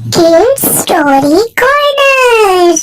Kids Story Corner।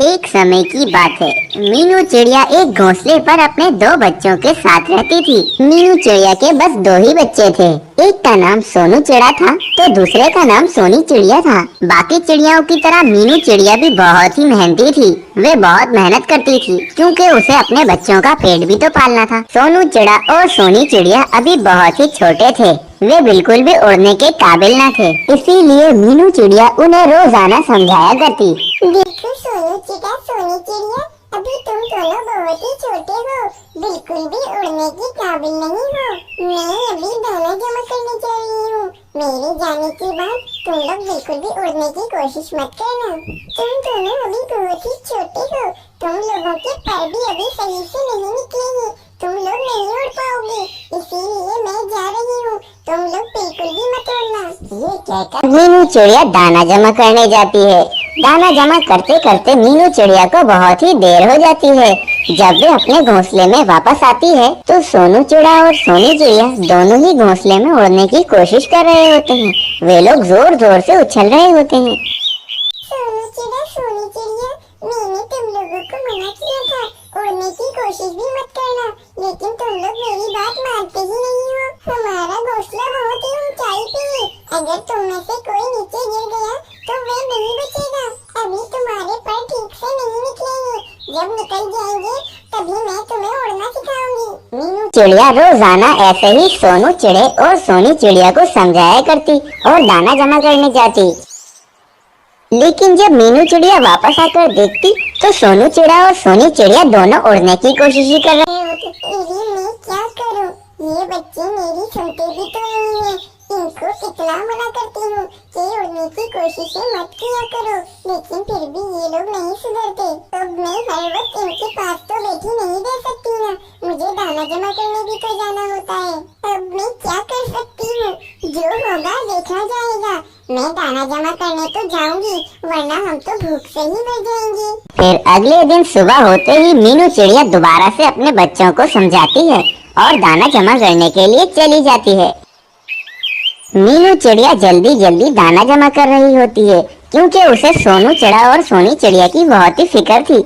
एक समय की बात है। मीनू चिड़िया एक घोंसले पर अपने दो बच्चों के साथ रहती थी। मीनू चिड़िया के बस दो ही बच्चे थे। एक का नाम सोनू चिड़ा था तो दूसरे का नाम सोनी चिड़िया था। बाकी चिड़ियाओं की तरह मीनू चिड़िया भी बहुत ही मेहनती थी। वे बहुत मेहनत करती थी क्योंकि उसे अपने बच्चों का पेट भी तो पालना था। सोनू चिड़ा और सोनी चिड़िया अभी बहुत ही छोटे थे। वे बिल्कुल भी उड़ने के काबिल न थे। इसीलिए मीनू चिड़िया उन्हें रोजाना समझाया करती। देखो सोनू चिड़ा सोनी चिड़िया, अभी तुम दोनों बहुत ही छोटे हो, बिल्कुल भी उड़ने के काबिल नहीं हो। मैं अभी दाना जमा करने जा रही हूँ। मेरे जाने के बाद तुम लोग बिल्कुल भी उड़ने की कोशिश मत करना। तुम दोनों अभी बहुत ही छोटे हो, तुम लोगों के पर भी अभी सही से नहीं निकलेंगे, तुम लोग नहीं उड़ पाओगे, इसीलिए मैं जा रही हूँ, तुम लोग बिल्कुल भी मत उड़ना। ये कहकर मीनू चिड़िया दाना जमा करने जाती है। दाना जमा करते करते मीनू चिड़िया को बहुत ही देर हो जाती है। जब वे अपने घोंसले में वापस आती है तो सोनू चिड़ा और सोनी चिड़िया दोनों ही घोंसले में उड़ने की कोशिश कर रहे होते हैं। वे लोग जोर जोर से उछल रहे होते हैं। सोनू चिड़ा सोनी चिड़िया, मैंने तुम लोगों को मना किया था, उड़ने की कोशिश भी मत करना, लेकिन तुम लोग मेरी बात मानते ही नहीं हो। हमारा घोंसला बहुत ही ऊंचाई पे है, अगर तुम में से कोई नीचे गिर गया तो वे नहीं बचेगा। अभी तुम्हारे पर ठीक से नहीं निकलेंगे, जब निकल जाएंगे तभी मैं तुम्हें उड़ना सिखाऊंगी। मीनू चिड़िया रोजाना ऐसे ही सोनू चिड़े और सोनी चिड़िया को समझाया करती और दाना जमा करने जाती। लेकिन जब मीनू चिड़िया वापस आकर देखती तो सोनू चिड़ा और सोनी चिड़िया दोनों उड़ने की कोशिश ही कर रहे होते। मैं क्या करूं? ये बच्चे मेरी सुनते भी तो नहीं है। इनको कितना मना करती हूँ कि उड़ने की कोशिशें मत किया करो, लेकिन फिर भी ये लोग नहीं सुधरते। अब मैं हर वक्त इनके पास तो बैठी नहीं रह सकती ना, मुझे दाना जमा करने भी तो जाना होता है। अब मैं क्या कर सकती हूँ? जो होगा देखा जाएगा। मैं दाना जमा करने तो जाऊंगी, वरना हम तो भूख से ही मर जाएंगे। फिर अगले दिन सुबह होते ही मीनू चिड़िया दोबारा से अपने बच्चों को समझाती है और दाना जमा करने के लिए चली जाती है। मीनू चिड़िया जल्दी जल्दी दाना जमा कर रही होती है क्योंकि उसे सोनू चिड़ा और सोनी चिड़िया की बहुत ही फिक्र थी।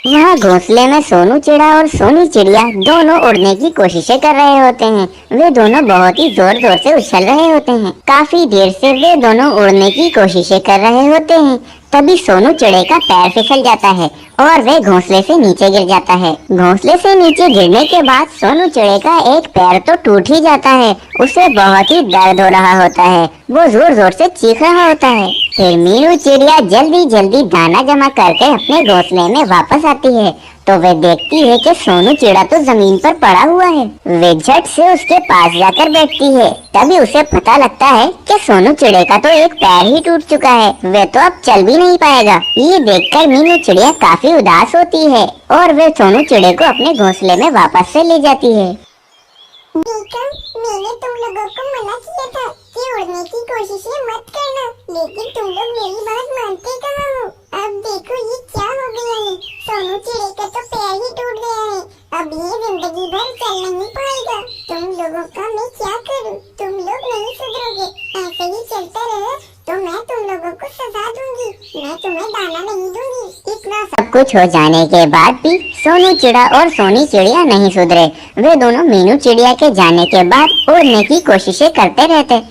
वहाँ घोंसले में सोनू चिड़ा और सोनी चिड़िया दोनों उड़ने की कोशिशें कर रहे होते हैं। वे दोनों बहुत ही जोर जोर से उछल रहे होते हैं। काफी देर से वे दोनों उड़ने की कोशिशें कर रहे होते हैं। तभी सोनू चिड़े का पैर फिसल जाता है और वे घोंसले से नीचे गिर जाता है। घोंसले से नीचे गिरने के बाद सोनू चिड़े का एक पैर तो टूट ही जाता है। उसे बहुत ही दर्द हो रहा होता है, वो जोर जोर से चीख रहा होता है। फिर मीनू चिड़िया जल्दी जल्दी दाना जमा करके अपने घोंसले में वापस आती है तो वे देखती है कि सोनू चिड़ा तो जमीन पर पड़ा हुआ है। वे झट से उसके पास जाकर बैठती है। तभी उसे पता लगता है कि सोनू चिड़े का तो एक पैर ही टूट चुका है, वे तो अब चल भी नहीं पाएगा। ये देखकर मीनू चिड़िया काफी उदास होती है और वे सोनू चिड़े को अपने घोंसले में वापस से ले जाती है। देखा, मैंने तुम लोगों को मना किया था कि उड़ने की कोशिशें मत करना, लेकिन तुम लोग मेरी बात मानते कहाँ हो? अब देखो ये क्या हो गया है, सोनू चिड़े का तो पैर ही टूट गया है, अब ये जिंदगी भर चल नहीं पाएगा। तुम लोगों का मैं क्या करूं? तुम लोग नहीं सुधरोगे, ऐसे ही चलता रहे तो मैं तुम लोगों को सजा दूंगी, मैं तुम्हें दाना नहीं दूंगी। इतना सब कुछ हो जाने के बाद भी सोनू चिड़ा और सोनी चिड़िया नहीं सुधरे। वे दोनों मीनू चिड़िया के जाने के बाद उड़ने की कोशिशें करते रहते।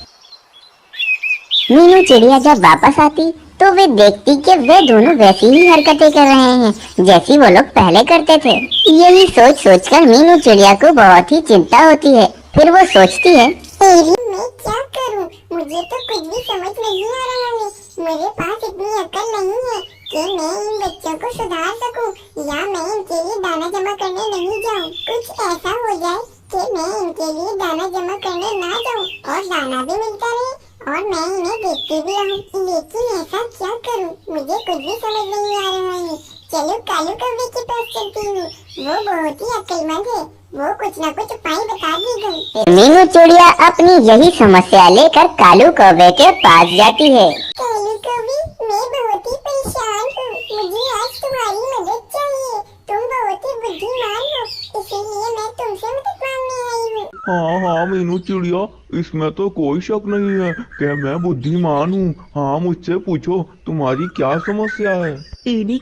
मीनू चिड़िया जब वापस आती तो वे देखती कि वे दोनों वैसी ही हरकतें कर रहे हैं जैसी वो लोग पहले करते थे। यही सोच सोचकर मीनू चिड़िया को बहुत ही चिंता होती है। फिर वो सोचती है, मैं क्या करूं? मुझे तो कुछ भी समझ नहीं आ रहा है। मेरे पास इतनी अकल नहीं है कि मैं इन बच्चों को सुधार सकूं, या मैं इनके लिए दाना जमा करने नहीं जाऊं। कुछ ऐसा हो जाए कि मैं इनके लिए दाना जमा करने ना जाऊं और दाना भी मिलता रहे और मैं इन्हें देखती भी रहूं। लेकिन ऐसा क्या करूं? मुझे कुछ भी समझ नहीं आ रहा है। चलो कालू कौवे के पास चलती हूँ, वो बहुत ही अक्लमंद है, वो कुछ न कुछ उपाय बता देगा। मीनू चिड़िया अपनी यही समस्या लेकर कालू कौवे के पास जाती है। कालू कौवे, मैं बहुत ही परेशान हूँ, मुझे आज तुम्हारी मदद चाहिए। तुम बहुत ही बुद्धिमान हो, इसीलिए मैं तुमसे मदद मांगने आई हूँ। हाँ हाँ मीनू चिड़िया, इसमें तो कोई शक नहीं है कि मैं बुद्धिमान हूँ। हाँ मुझसे पूछो, तुम्हारी क्या समस्या है? हेलो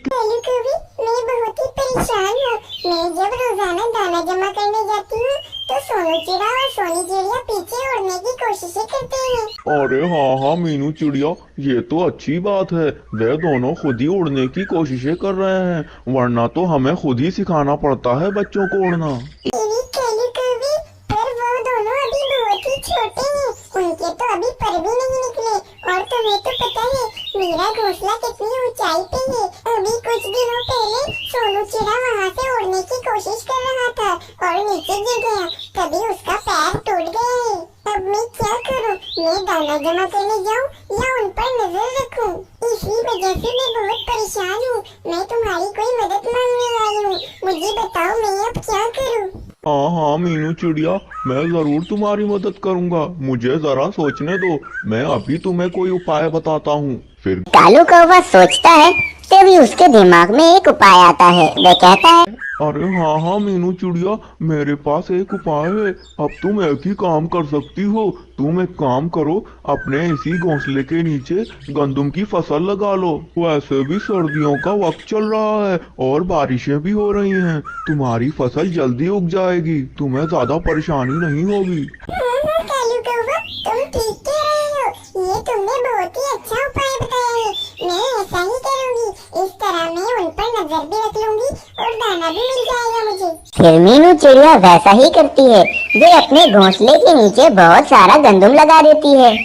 कवि, मैं बहुत ही परेशान हूँ। मैं जब रोजाना दाना जमा करने जाती हूँ तो सोनू चिड़ा और सोनी चिड़िया पीछे उड़ने की कोशिशें करते हैं। अरे हाँ हाँ मीनू चिड़िया, ये तो अच्छी बात है। वे दोनों खुद ही उड़ने की कोशिशें कर रहे हैं, वरना तो हमें खुद ही सिखाना पड़ता है बच्चों को उड़ना। मेरी हेलो कवि, पर वो दोनों अभी बहुत ही छोटे हैं, उनके तो अभी पर भी नहीं निकले। और तुम्हें तो पता है मेरा घोंसला कितनी ऊंचाई पे है। अभी कुछ दिनों पहले सोनू चिड़ा वहाँ से उड़ने की कोशिश कर रहा था और नीचे गिर गया, तभी उसका पैर टूट गया है। अब मैं क्या करूँ? मैं दाना जमा करने जाऊँ या उन पर नजर रखूँ? इसी वजह से मैं बहुत परेशान हूँ। मैं तुम्हारी कोई मदद मांगने आई हूँ, मुझे बताओ मैं अब क्या करूँ? हाँ हाँ मीनू चिड़िया, मैं जरूर तुम्हारी मदद करूंगा। मुझे जरा सोचने दो, मैं अभी तुम्हें कोई उपाय बताता हूँ। फिर कालू कौवा सोचता है, तभी उसके दिमाग में एक उपाय आता है। वह कहता है, अरे हाँ हाँ मीनू चिड़िया, मेरे पास एक उपाय है। अब तुम एक ही काम कर सकती हो। तुम एक काम करो, अपने इसी घोंसले के नीचे गंदम की फसल लगा लो। वैसे भी सर्दियों का वक्त चल रहा है और बारिशें भी हो रही हैं। तुम्हारी फसल जल्दी उग जाएगी, तुम्हें ज्यादा परेशानी नहीं होगी। कालू कौवा, तुम ठीक कह रहे हो। ये तुमने बहुत ही अच्छा उपाय बताया है। मैं ऐसा ही करूंगी। इस तरह मैं उन पर नजर भी रख लूंगी और दाना भी मिल जाएगा मुझे। फिर मीनू चिड़िया वैसा ही करती है। वे अपने घोंसले के नीचे बहुत सारा गंदम लगा देती है।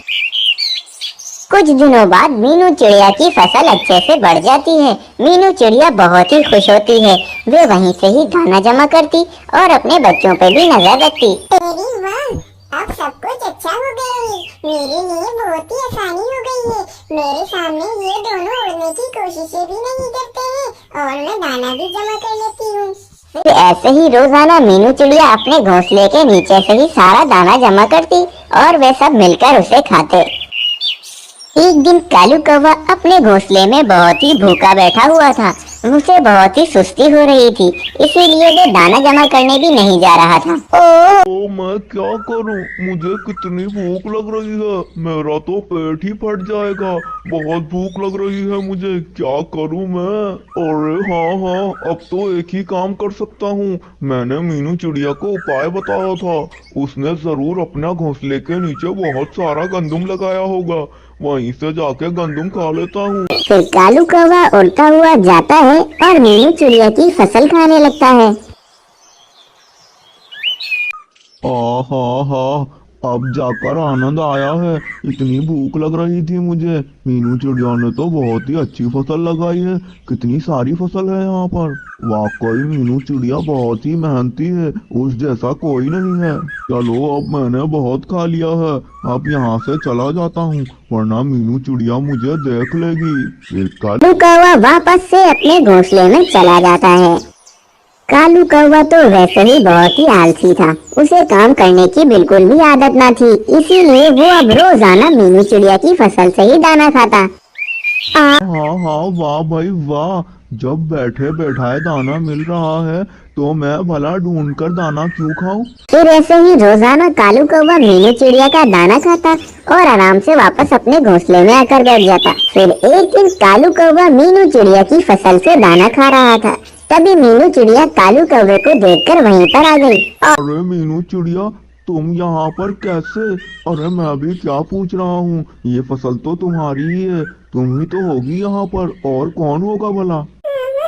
कुछ दिनों बाद मीनू चिड़िया की फसल अच्छे से बढ़ जाती है। मीनू चिड़िया बहुत ही खुश होती है। वे वहीं से ही दाना जमा करती और अपने बच्चों पर भी नजर रखती। अरे वाह, अब सब कुछ अच्छा हो गया है। मेरे लिए बहुत ही आसानी हो गई है। मेरे सामने ये दोनों उड़ने की कोशिशें भी नहीं करते हैं और मैं दाना भी जमा कर लेती हूँ। फिर ऐसे ही रोजाना मीनू चिड़िया अपने घोंसले के नीचे से ही सारा दाना जमा करती और वे सब मिलकर उसे खाते। एक दिन कालू कौवा अपने घोंसले में बहुत ही भूखा बैठा हुआ था। उसे बहुत ही सुस्ती हो रही थी, इसीलिए वो दाना जमा करने भी नहीं जा रहा था। ओ मैं क्या करूं? मुझे कितनी भूख लग रही है, मेरा तो पेट ही फट जाएगा। बहुत भूख लग रही है मुझे, क्या करूं मैं? अरे हाँ हाँ, अब तो एक ही काम कर सकता हूँ। मैंने मीनू चिड़िया को उपाय बताया था, उसने जरूर अपना घोंसले के नीचे बहुत सारा गंदम लगाया होगा। वहीं से जाके गंदम खा लेता हूँ। फिर कालू कौवा उड़ता हुआ जाता है और मीनू चिड़िया की फसल खाने लगता है। हाँ, अब जाकर आनंद आया है। इतनी भूख लग रही थी मुझे। मीनू चिड़िया ने तो बहुत ही अच्छी फसल लगाई है। कितनी सारी फसल है यहाँ पर। वाकई मीनू चिड़िया बहुत ही मेहनती है, उस जैसा कोई नहीं है। चलो अब मैंने बहुत खा लिया है, अब यहाँ से चला जाता हूँ, वरना मीनू चिड़िया मुझे देख लेगी। फिर कल कालू कौवा वापस से अपने घोंसले में चला जाता है। कालू कौवा तो वैसे ही बहुत ही आलसी था, उसे काम करने की बिल्कुल भी आदत ना थी, इसीलिए वो अब रोजाना मीनू चिड़िया की फसल से ही दाना खाता। हाँ, वाह भाई वाह, जब बैठे बैठाए दाना मिल रहा है तो मैं भला ढूंढ कर दाना क्यों खाऊं? फिर ऐसे ही रोजाना कालू कौवा मीनू चिड़िया का दाना खाता और आराम से वापस अपने घोंसले में आकर बैठ जाता। फिर एक दिन कालू कौवा मीनू चिड़िया की फसल से दाना खा रहा था, तभी मीनू चिड़िया कालू कौवे को देखकर वहीं पर आ गई। अरे मीनू चिड़िया, तुम यहाँ पर कैसे? अरे मैं भी क्या पूछ रहा हूँ, ये फसल तो तुम्हारी ही है, तुम ही तो होगी यहाँ पर, और कौन होगा भला?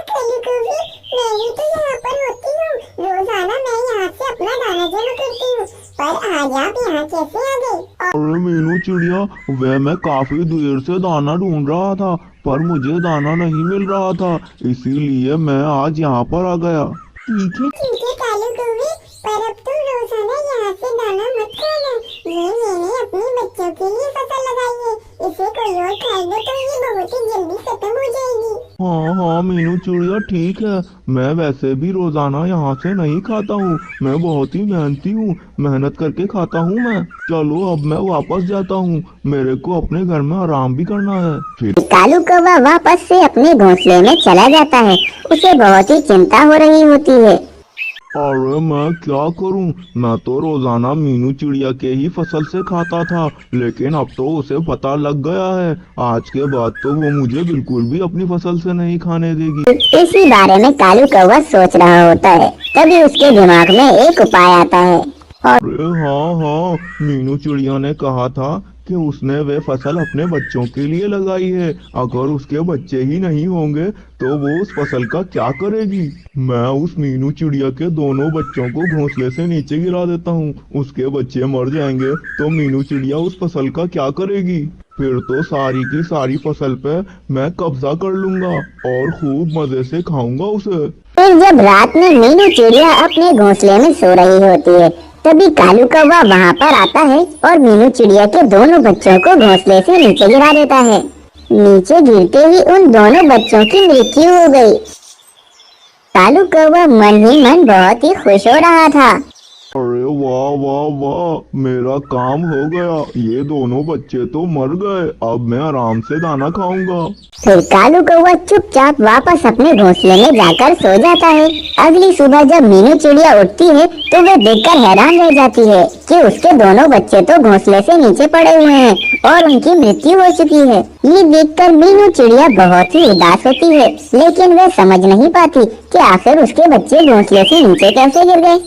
कालू कौवे, मैं ही तो यहाँ पर होती हूँ। रोजाना मैं यहाँ से अपना दाना जमा करती हूँ, पर आज आप यहाँ कैसे आ गए? अरे मीनू चिड़िया, वह मैं काफी देर से दाना ढूंढ रहा था, पर मुझे दाना नहीं मिल रहा था, इसीलिए मैं आज यहाँ पर आ गया। ठीक है कालू कौवे, पर अब तुम रोजाना यहाँ से दाना मत खाना। ये मैंने अपने बच्चों के लिए फसल लगाई है, इसे कोई और खाएगा तो ये बहुत ही जल्दी खत्म हो जाएगी। हाँ मीनू चिड़िया ठीक है, मैं वैसे भी रोजाना यहाँ से नहीं खाता हूँ, मैं बहुत ही मेहनती हूँ, मेहनत करके खाता हूँ मैं। चलो अब मैं वापस जाता हूँ, मेरे को अपने घर में आराम भी करना है। फिर कालू कौवा वापस से अपने घोंसले में चला जाता है। उसे बहुत ही चिंता हो रही होती है। अरे मैं क्या करूं, मैं तो रोजाना मीनू चिड़िया के ही फसल से खाता था, लेकिन अब तो उसे पता लग गया है। आज के बाद तो वो मुझे बिल्कुल भी अपनी फसल से नहीं खाने देगी। इसी बारे में कालू कौवा सोच रहा होता है, तभी उसके दिमाग में एक उपाय आता है। अरे हाँ हाँ, मीनू चिड़िया ने कहा था कि उसने वे फसल अपने बच्चों के लिए लगाई है। अगर उसके बच्चे ही नहीं होंगे तो वो उस फसल का क्या करेगी। मैं उस मीनू चिड़िया के दोनों बच्चों को घोंसले से नीचे गिरा देता हूँ। उसके बच्चे मर जाएंगे तो मीनू चिड़िया उस फसल का क्या करेगी। फिर तो सारी की सारी फसल पे मैं कब्जा कर लूंगा और खूब मजे से खाऊंगा उसे। फिर जब रात में मीनू चिड़िया अपने घोंसले में सो रही होती है, तभी कालू कौवा वहाँ पर आता है और मीनू चिड़िया के दोनों बच्चों को घोंसले से नीचे गिरा देता है। नीचे गिरते ही उन दोनों बच्चों की मृत्यु हो गई। कालू कौवा मन ही मन बहुत ही खुश हो रहा था। अरे वाह वाह वाह, मेरा काम हो गया। ये दोनों बच्चे तो मर गए, अब मैं आराम से दाना खाऊंगा। फिर कालू कौवा चुपचाप वापस अपने घोंसले में जाकर सो जाता है। अगली सुबह जब मीनू चिड़िया उठती है तो वह देखकर हैरान रह जाती है कि उसके दोनों बच्चे तो घोंसले से नीचे पड़े हुए हैं और उनकी मृत्यु हो चुकी है। ये देखकर मीनू चिड़िया बहुत ही उदास होती है, लेकिन वह समझ नहीं पाती कि आखिर उसके बच्चे घोंसले से नीचे कैसे गिर गए।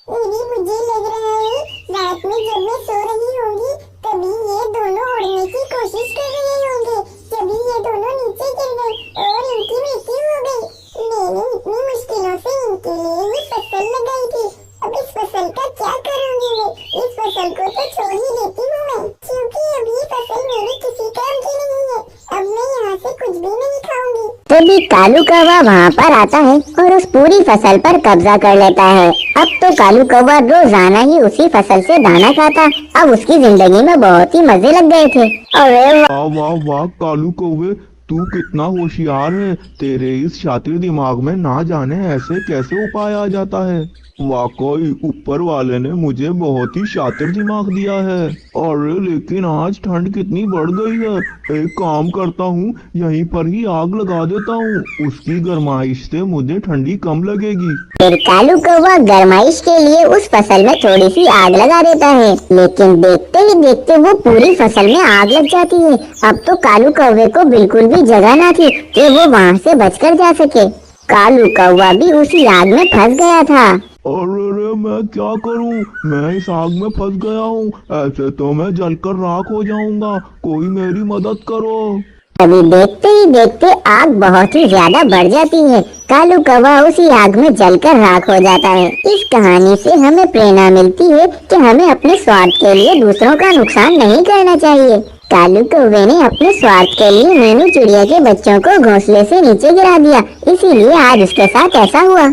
दीदी, मुझे लग रहा है रात में जब मैं सो रही होंगी तभी ये दोनों उड़ने की कोशिश कर रहे होंगे, तभी ये दोनों नीचे गिर गए और इनकी मृत्यु हो गई। मैंने इतनी मुश्किलों से इनके लिए ये फसल लगाई थी, अब इस फसल का क्या करूंगी मैं। इस फसल को तो छोड़ ही देती हूँ मैं, क्योंकि अब ये फसल मेरे किसी काम की नहीं है। अब मैं यहाँ से कुछ भी नहीं खाऊंगी। तभी कालू कौवा वहाँ पर आता है और उस पूरी फसल पर कब्जा कर लेता है। अब तो कालू कौवा रोजाना ही उसी फसल से दाना खाता। अब उसकी जिंदगी में बहुत ही मजे लग गए थे। अरे वाह वाह वाह कालू कौवे, तू कितना होशियार है। तेरे इस शातिर दिमाग में ना जाने ऐसे कैसे उपाय आ जाता है। वाकई ऊपर वाले ने मुझे बहुत ही शातिर दिमाग दिया है। अरे लेकिन आज ठंड कितनी बढ़ गई है, एक काम करता हूँ, यहीं पर ही आग लगा देता हूँ, उसकी गर्माइश से मुझे ठंडी कम लगेगी। फिर कालू कौवा गर्माइश के लिए उस फसल में थोड़ी सी आग लगा देता है, लेकिन देखते ही देखते वो पूरी फसल में आग लग जाती है। अब तो कालू कौवे को बिल्कुल भी जगह ना थी कि वो वहाँ से बचकर जा सके। कालू कौवा भी उसी आग में फंस गया था। अरे मैं क्या करूं, मैं इस आग में फंस गया हूं। ऐसे तो मैं जलकर राख हो जाऊंगा, कोई मेरी मदद करो। तभी देखते ही देखते आग बहुत ही ज्यादा बढ़ जाती है। कालू कौवा उसी आग में जलकर राख हो जाता है। इस कहानी से हमें प्रेरणा मिलती है कि हमें अपने स्वार्थ के लिए दूसरों का नुकसान नहीं करना चाहिए। कालू कौवे ने अपने स्वार्थ के लिए मीनू चिड़िया के बच्चों को घोंसले से नीचे गिरा दिया, इसीलिए आज उसके साथ ऐसा हुआ।